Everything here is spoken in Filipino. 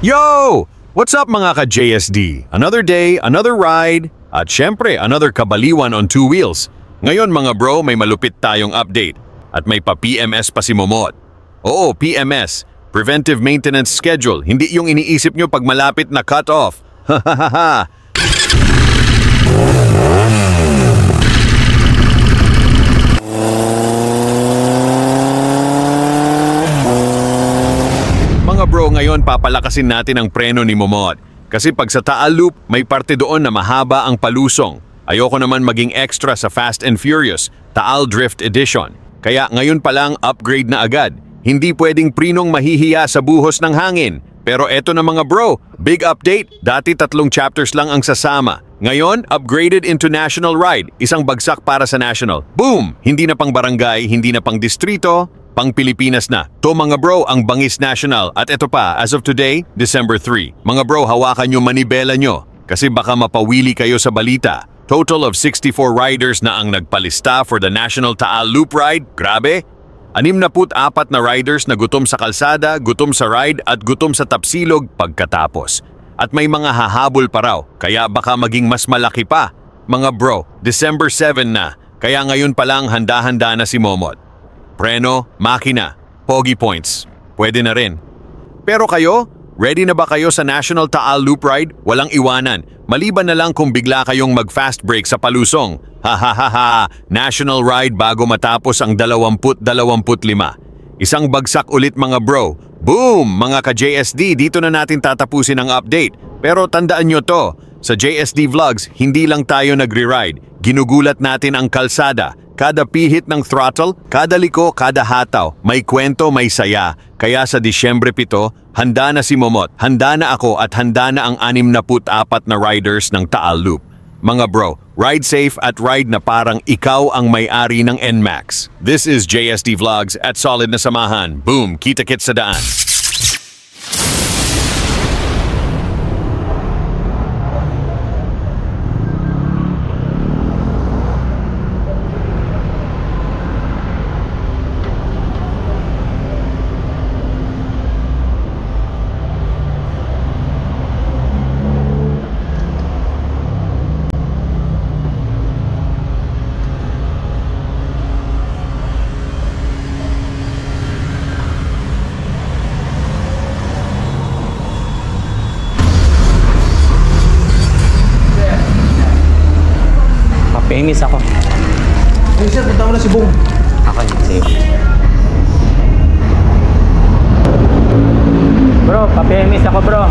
Yo! What's up mga ka-JSD? Another day, another ride, at syempre another kabaliwan on two wheels. Ngayon mga bro, may malupit tayong update at may pa-PMS pa si Momot. Oo, PMS, Preventive Maintenance Schedule, hindi yung iniisip nyo pag malapit na cut-off. Hahaha! Mga bro, ngayon papalakasin natin ang preno ni Momot. Kasi pag sa Taal Loop, may parte doon na mahaba ang palusong. Ayoko naman maging extra sa Fast and Furious, Taal Drift Edition. Kaya ngayon pa lang upgrade na agad. Hindi pwedeng prinong mahihiya sa buhos ng hangin. Pero eto na mga bro, big update. Dati 3 chapters lang ang sasama. Ngayon, upgraded into National Ride. Isang bagsak para sa National. Boom! Hindi na pang barangay, hindi na pang distrito, pang Pilipinas na. To mga bro, ang Bangis National. At ito pa, as of today, December 3. Mga bro, hawakan nyo manibela nyo. Kasi baka mapawili kayo sa balita. Total of 64 riders na ang nagpalista for the National Taal Loop Ride. Grabe! 64 na riders na gutom sa kalsada, gutom sa ride at gutom sa tapsilog pagkatapos. At may mga hahabol pa raw, kaya baka maging mas malaki pa. Mga bro, December 7 na, kaya ngayon pa lang handa-handa na si Momot. Preno, makina, pogi points, pwede na rin. Pero kayo, ready na ba kayo sa National Taal Loop Ride? Walang iwanan, maliban na lang kung bigla kayong mag-fast break sa palusong. Hahaha, National Ride bago matapos ang 20-25. Isang bagsak ulit mga bro. Boom! Mga ka-JSD, dito na natin tatapusin ang update. Pero tandaan nyo to, sa JSD Vlogs, hindi lang tayo nagre-ride. Ginugulat natin ang kalsada. Kada pihit ng throttle, kada liko, kada hataw. May kwento, may saya. Kaya sa Disyembre 7, handa na si Momot, handa na ako at handa na ang 64 na riders ng Taal Loop. Mga bro, ride safe at ride na parang ikaw ang may-ari ng NMAX. This is JSD Vlogs at solid na samahan. Boom! Kita-kits sa daan. Papimis ako. Hey sir, punta mo na si Bong. Ako yun, sige. Bro, papimis ako bro.